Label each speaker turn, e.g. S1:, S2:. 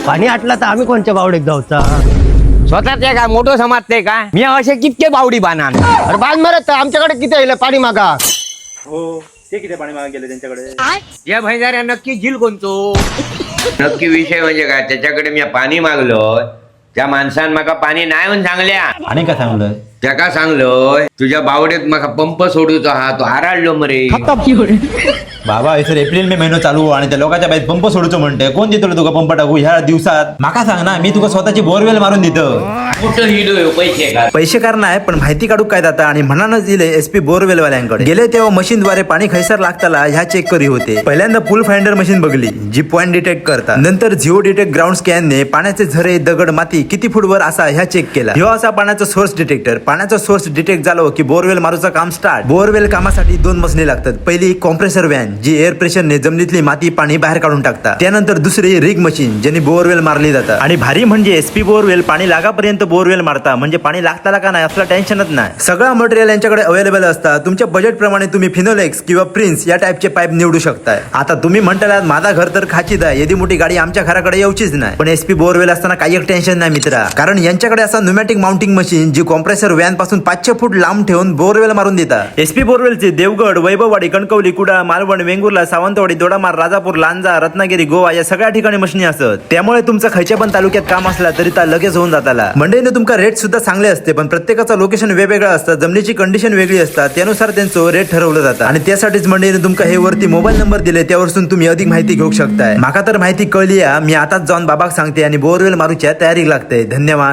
S1: पाणी आटला तर आम्ही कोणच्या बावडीत जाऊचा?
S2: स्वतःच काय मोठं समजते का मी असे कितके बावडी बांधणार.
S1: अरे बांध मरत आमच्याकडे किती येईल पाणी मागा.
S3: हो ते किती पाणी मागे गेले त्यांच्याकडे.
S2: या भैजाऱ्या नक्की झील कोणतो. नक्की विषय म्हणजे काय त्याच्याकडे मी पाणी मागलोय त्या माणसान माका पाणी नाही म्हणून सांगल्या.
S3: आणि काय सांगलं
S2: त्याका सांगलोय तुझ्या बावडीत माका पंप सोडूचा हा तो आराडलो मरे.
S3: बाबा सर एप्रिल मे महिनो चालू आणि त्या लोकांच्या बाईत पंप सोडूचो म्हणते कोण देतो तुका पंप टाकू ह्या दिवसात. माका सांग ना मी तुका स्वतःची बोरवेल मारून देतो.
S2: कुठं हिडो पैसे का
S4: पैसे कार नाही पण माहिती काढू काय जाता आणि म्हणानच दिले एसपी बोरवेल वाल्यांकडे गेले तेव्हा मशीनद्वारे पाणी खैसर लागताला ह्या चेक करी होते. पहिल्यांदा फुल फाइंडर मशीन बघली जी पॉइंट डिटेक्ट करता. नंतर झिओ डिटेक्ट ग्राउंड स्कॅनने पाण्याचे झरे दगड माती किती फूटवर असा ह्या चेक केला. ह्यो असा पाण्याचा सोर्स डिटेक्टर. पाण्याचा सोर्स डिटेक्ट झालो की बोरवेल मारूचा काम स्टार्ट. बोरवेल कामासाठी 2 मशीनी लागतात. पहिली कॉम्प्रेसर व्हॅन जी एअर प्रेशरने जमिनीतली माती पाणी बाहेर काढून टाकता. त्यानंतर दुसरी रिग मशीन ज्याने बोरवेल मारली जातात. आणि भारी म्हणजे एसपी बोरवेल पाणी लागापर्यंत बोरवेल मारता म्हणजे पाणी लागताला का नाही असलं टेन्शनच नाही. सगळं मटेरियल यांच्याकडे अवेलेबल असतात. तुमच्या बजेट प्रमाणे तुम्ही फिनोलेक्स किंवा प्रिन्स या टाईपचे पाईप निवडू शकताय. आता तुम्ही म्हणतालात माझा घर तर खाचीत आहे एवढी मोठी गाडी आमच्या घराकडे येऊचीच नाही. पण एसपी बोरवेल असताना काही एक टेन्शन नाही मित्रा. कारण यांच्याकडे असा न्यूमॅटिक माउंटिंग मशीन जी कॉम्प्रेसर व्हॅन पासून 500 फूट लांब ठेवून बोरवेल मारून देतात. एसपी बोरवेलचे देवगड वैभववाडी कणकवली कुडा मालवण वेंगुर्ला सावंतवाडी दोडामार राजापूर लांजा रत्नागिरी गोवा या सगळ्या ठिकाणी मशीनी असतात. त्यामुळे तुमचं खयच्या पण तालुक्यात काम असला तरी त्या लगेच होऊन जाताला. मंडईने तुमका रेट सुद्धा चांगले असते पण प्रत्येकाचं लोकेशन वेगवेगळं असतं. जमिनीची कंडिशन वेगळी असतात त्यानुसार त्यांचं रेट ठरवलं जातं. आणि त्यासाठीच मंडईने तुमका हे वरती मोबाईल नंबर दिले त्यावरून तुम्ही अधिक माहिती घेऊ शकताय. माका तर माहिती कळली मी आताच जाऊन बाबाक सांगते आणि बोरवेल मारूच्या तयारी लागते. धन्यवाद.